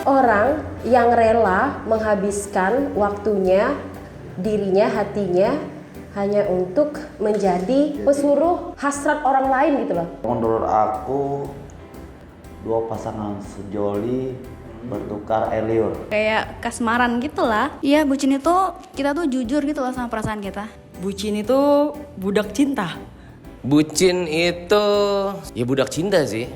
Orang yang rela menghabiskan waktunya, dirinya, hatinya hanya untuk menjadi pesuruh hasrat orang lain gitu loh. Menurut aku, dua pasangan sejoli bertukar air liur. Kayak kasmaran gitu lah. Iya, bucin itu kita tuh jujur gitu loh sama perasaan kita. Bucin itu budak cinta. Bucin itu ya budak cinta sih.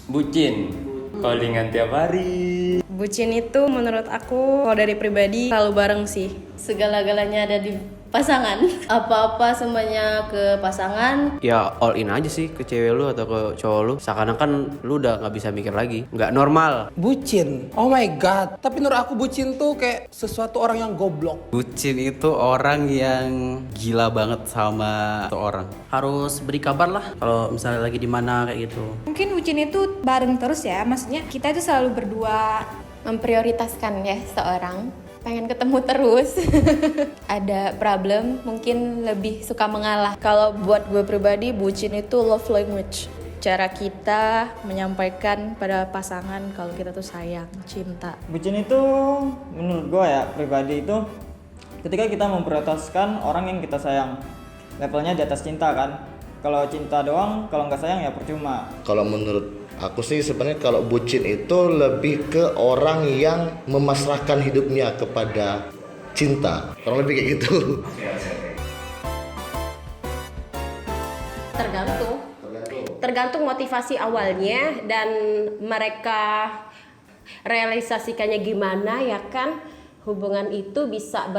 Bucin, callingan tiap hari. Bucin itu menurut aku kalau dari pribadi selalu bareng sih. Segala-galanya ada di pasangan. Apa-apa semuanya ke pasangan. Ya all in aja sih ke cewek lu atau ke cowok lu. Seakan-akan lu udah gak bisa mikir lagi. Gak normal. Bucin, oh my god. Tapi menurut aku bucin tuh kayak sesuatu orang yang goblok. Bucin itu orang yang gila banget sama tuh orang. Harus beri kabar lah kalau misalnya lagi di mana kayak gitu. Mungkin bucin itu bareng terus ya. Maksudnya kita itu selalu berdua. Memprioritaskan ya seorang, pengen ketemu terus. Ada problem, mungkin lebih suka mengalah. Kalau buat gue pribadi, bucin itu love language. Cara kita menyampaikan pada pasangan kalau kita tuh sayang, cinta. Bucin itu menurut gue ya pribadi itu ketika kita memprioritaskan orang yang kita sayang. Levelnya di atas cinta kan. Kalau cinta doang, kalau nggak sayang ya percuma. Kalau menurut aku sih sebenarnya kalau bucin itu lebih ke orang yang memasrahkan hidupnya kepada cinta. Kurang lebih kayak gitu. Tergantung motivasi awalnya dan mereka realisasikannya gimana ya kan. Hubungan itu bisa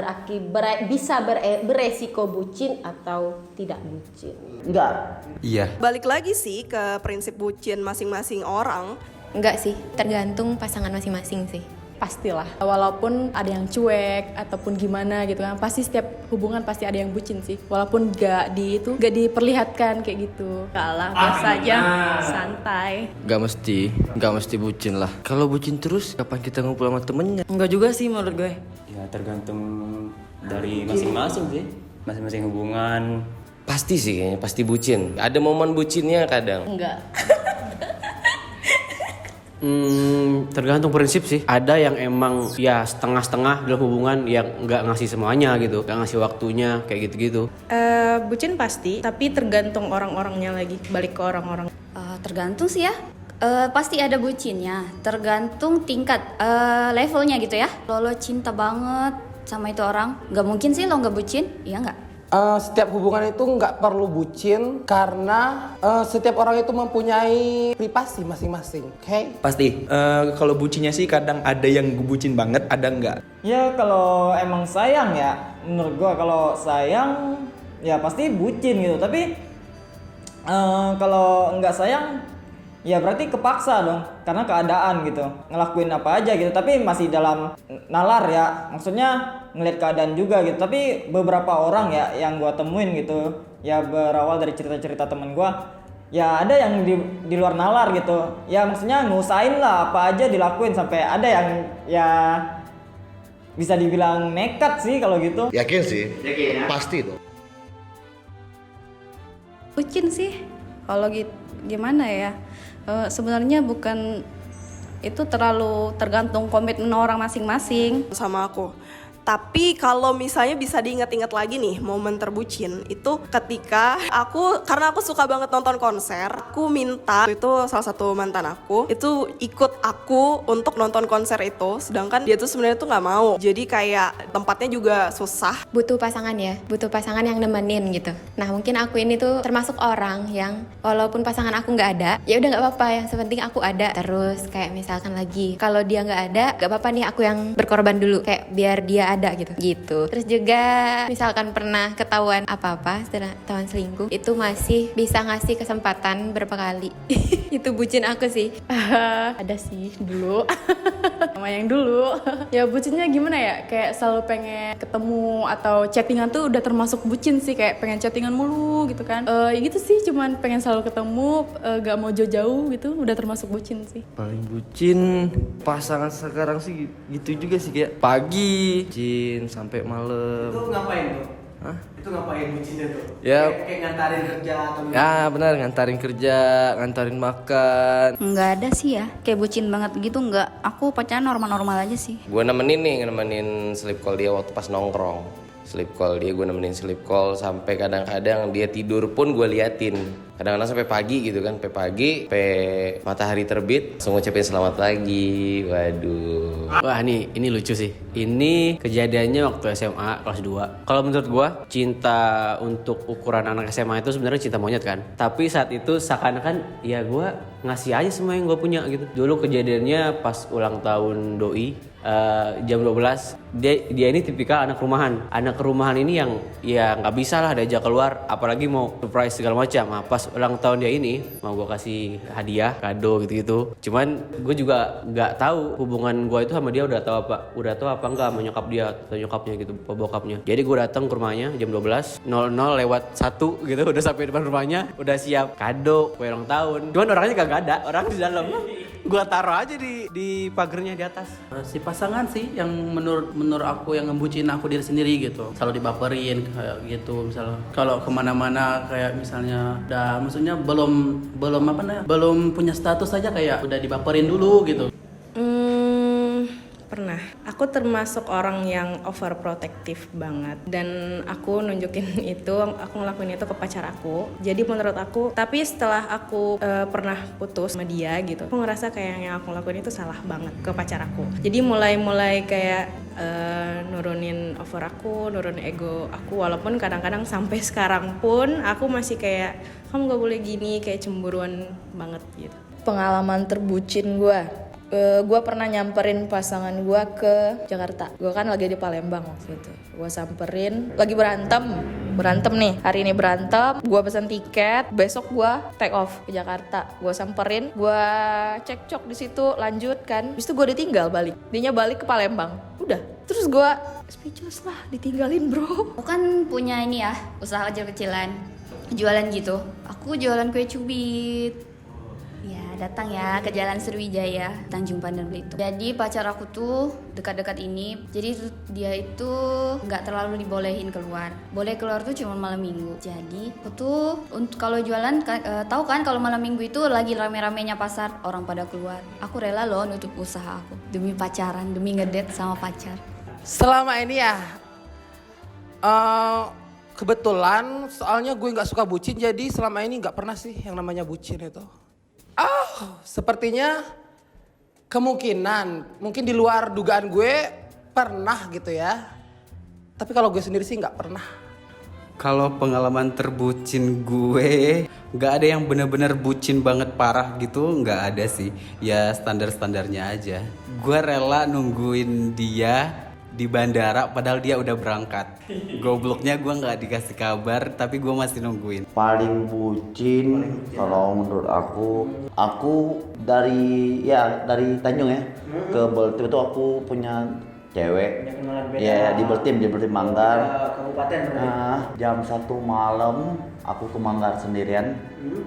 beresiko bucin atau tidak bucin. Enggak. Iya. Balik lagi sih ke prinsip bucin masing-masing orang. Enggak sih, tergantung pasangan masing-masing sih. Pastilah, walaupun ada yang cuek ataupun gimana gitu kan, pasti setiap hubungan pasti ada yang bucin sih. Walaupun gak diperlihatkan kayak gitu. Kalah, biasa aja, santai. Gak mesti bucin lah. Kalau bucin terus, kapan kita ngumpul sama temennya? Enggak juga sih menurut gue. Ya tergantung dari masing-masing sih. Masing-masing hubungan. Pasti sih kayaknya, pasti bucin. Ada momen bucinnya kadang. Enggak. Tergantung prinsip sih. Ada yang emang ya setengah-setengah dalam hubungan yang nggak ngasih semuanya gitu, nggak ngasih waktunya kayak gitu-gitu. Bucin pasti, tapi tergantung orang-orangnya lagi. Balik ke orang-orang. Tergantung sih ya. Pasti ada bucinnya. Tergantung tingkat levelnya gitu ya. Kalau lo cinta banget sama itu orang, nggak mungkin sih lo nggak bucin, iya nggak? Setiap hubungan itu nggak perlu bucin karena setiap orang itu mempunyai privasi masing-masing, oke? Pasti. Kalau bucinnya sih kadang ada yang bucin banget, ada enggak. Ya kalau emang sayang ya, menurut gua kalau sayang ya pasti bucin gitu. Tapi kalau nggak sayang ya berarti kepaksa dong karena keadaan gitu, ngelakuin apa aja gitu. Tapi masih dalam nalar ya, maksudnya ngeliat keadaan juga gitu. Tapi beberapa orang ya yang gua temuin gitu ya, berawal dari cerita-cerita temen gua ya, ada yang di luar nalar gitu ya, maksudnya ngusahain lah apa aja dilakuin, sampai ada yang ya bisa dibilang nekat sih kalau gitu. Yakin sih? Yakin ya? Pasti tuh. Bucin sih, kalau gitu gimana ya? Sebenarnya bukan, itu terlalu tergantung komitmen orang masing-masing. Sama aku. Tapi kalau misalnya bisa diingat-ingat lagi nih momen terbucin itu ketika karena aku suka banget nonton konser, aku minta, itu salah satu mantan aku itu ikut aku untuk nonton konser itu, sedangkan dia tuh sebenarnya tuh nggak mau. Jadi kayak tempatnya juga susah. Butuh pasangan ya, butuh pasangan yang nemenin gitu. Nah mungkin aku ini tuh termasuk orang yang walaupun pasangan aku nggak ada, ya udah nggak apa-apa, yang sepenting aku ada. Terus kayak misalkan lagi kalau dia nggak ada, nggak apa-apa nih aku yang berkorban dulu, kayak biar dia ada gitu. Terus juga misalkan pernah ketahuan apa-apa, ketahuan selingkuh, itu masih bisa ngasih kesempatan berapa kali. Itu bucin aku sih. Ada sih dulu. Sama yang dulu. Ya bucinnya gimana ya, kayak selalu pengen ketemu atau chattingan tuh udah termasuk bucin sih, kayak pengen chattingan mulu gitu kan. Ya gitu sih, cuman pengen selalu ketemu, gak mau jauh-jauh gitu, udah termasuk bucin sih. Paling bucin pasangan sekarang sih gitu juga sih, kayak pagi bucin sampai malam. Itu ngapain tuh? Hah? Itu ngapain bucinnya tuh? Ya. Kayak ngantarin kerja atau Ya benar, ngantarin kerja, ngantarin makan. Nggak ada sih ya, kayak bucin banget gitu nggak. Aku pacaran normal-normal aja sih. Gue nemenin sleep call dia waktu pas nongkrong. Sleep call dia, gue nemenin sleep call sampai kadang-kadang dia tidur pun gue liatin. Kadang-kadang sampai pagi gitu kan, sampai pagi, sampai matahari terbit, langsung ngucapin selamat pagi. Waduh. Wah ini lucu sih. Ini kejadiannya waktu SMA kelas 2. Kalau menurut gua, cinta untuk ukuran anak SMA itu sebenarnya cinta monyet kan. Tapi saat itu seakan-akan ya gua ngasih aja semua yang gua punya gitu. Dulu kejadiannya pas ulang tahun doi. Jam 12 dia ini tipikal anak rumahan. Anak rumahan ini yang ya nggak bisa lah diajak keluar, apalagi mau surprise segala macam. Nah, pas ulang tahun dia ini mau gue kasih hadiah, kado gitu-gitu. Cuman gue juga nggak tahu hubungan gue itu sama dia udah tahu apa enggak sama nyokap dia atau nyokapnya gitu, bokapnya. Jadi gue datang ke rumahnya jam 12.00 lewat 1 gitu, udah sampai depan rumahnya, udah siap kado kue ulang tahun. Cuman orangnya kagak ada, orang di dalam. Gua taruh aja di pagernya di atas. Si pasangan sih yang menurut aku yang ngebucin aku diri sendiri gitu, selalu dibaperin kayak gitu. Misalnya kalau kemana-mana kayak misalnya maksudnya belum punya status aja kayak udah dibaperin dulu gitu. Pernah. Aku termasuk orang yang overprotective banget dan aku nunjukin itu, aku ngelakuin itu ke pacar aku. Jadi menurut aku, tapi setelah aku pernah putus sama dia gitu, aku ngerasa kayak yang aku lakuin itu salah banget ke pacar aku. Jadi mulai kayak nurunin over aku, nurunin ego aku, walaupun kadang-kadang sampai sekarang pun aku masih kayak kamu gak boleh gini, kayak cemburuan banget gitu. Pengalaman terbucin gue pernah nyamperin pasangan gue ke Jakarta. Gue kan lagi di Palembang waktu itu. Gue samperin, lagi berantem nih. Hari ini berantem, gue pesan tiket, besok gue take off ke Jakarta. Gue samperin, gue cekcok di situ, lanjut kan. Habis itu gue ditinggal balik. Dianya balik ke Palembang. Udah. Terus gue speechless lah, ditinggalin bro. Aku kan punya ini ya, usaha kecil-kecilan, jualan gitu. Aku jualan kue cubit. Datang ya ke Jalan Sriwijaya, Tanjung Pandan Belitung. Jadi pacar aku tuh dekat-dekat ini, jadi dia itu nggak terlalu dibolehin keluar. Boleh keluar tuh cuma malam minggu. Jadi aku tuh untuk kalau jualan tahu kan kalau malam minggu itu lagi rame-ramenya pasar, orang pada keluar. Aku rela loh nutup usaha aku demi pacaran, demi ngedate sama pacar. Selama ini ya kebetulan soalnya gue nggak suka bucin, jadi selama ini nggak pernah sih yang namanya bucin itu. Sepertinya kemungkinan mungkin di luar dugaan gue pernah gitu ya. Tapi kalau gue sendiri sih nggak pernah. Kalau pengalaman terbucin gue nggak ada yang benar-benar bucin banget parah gitu, nggak ada sih. Ya standar-standarnya aja. Gue rela nungguin dia di bandara padahal dia udah berangkat. Gobloknya gue nggak dikasih kabar tapi gue masih nungguin. Paling bucin kalau menurut aku dari Tanjung ya ke Beltim itu aku punya cewek ya di Beltim Manggar. Jam 1 malam aku ke Manggar sendirian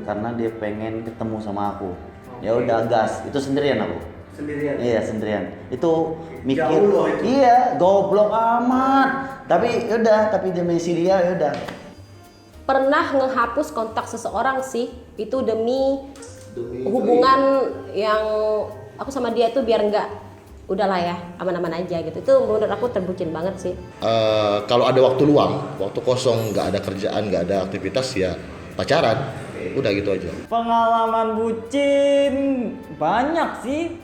karena dia pengen ketemu sama aku. Ya udah gas, itu sendirian aku. Iya sendirian. Itu mikir. Iya, goblok amat. Tapi demi dia yaudah. Pernah ngehapus kontak seseorang sih, itu demi hubungan yang aku sama dia tuh biar nggak, udahlah ya aman-aman aja gitu. Itu menurut aku terbucin banget sih. Kalau ada waktu luang, waktu kosong, nggak ada kerjaan, nggak ada aktivitas ya pacaran. Udah gitu aja. Pengalaman bucin banyak sih.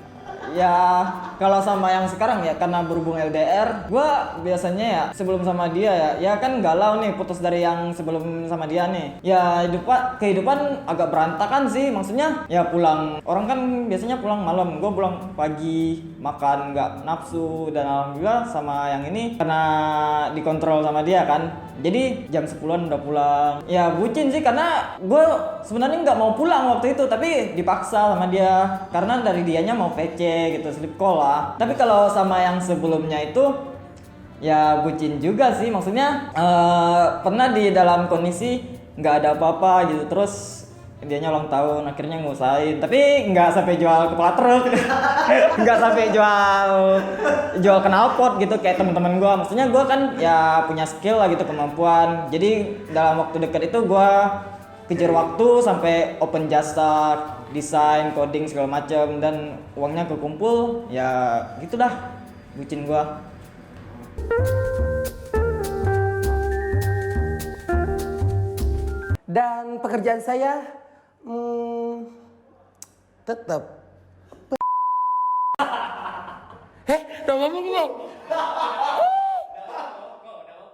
Ya kalau sama yang sekarang ya karena berhubung LDR, gua biasanya ya sebelum sama dia ya kan galau nih putus dari yang sebelum sama dia nih. Ya kehidupan agak berantakan sih, maksudnya ya pulang, orang kan biasanya pulang malam, gua pulang pagi, makan nggak nafsu, dan alhamdulillah sama yang ini karena dikontrol sama dia kan. Jadi jam 10-an udah pulang. Ya bucin sih karena gue sebenarnya nggak mau pulang waktu itu, tapi dipaksa sama dia karena dari dianya mau PC gitu, sleep call lah. Tapi kalau sama yang sebelumnya itu ya bucin juga sih, maksudnya pernah di dalam kondisi nggak ada apa-apa gitu, terus dianya ulang tahun, akhirnya ngusahain, tapi nggak sampai jual kepala truk, nggak sampai jual knalpot gitu kayak teman-teman gue. Maksudnya gue kan ya punya skill lah gitu, kemampuan. Jadi dalam waktu dekat itu gue kejar waktu sampai open jasa, desain, coding segala macam, dan uangnya kekumpul. Ya gitu dah, bucin gue. Dan pekerjaan saya tetap. Udah ngomong belum?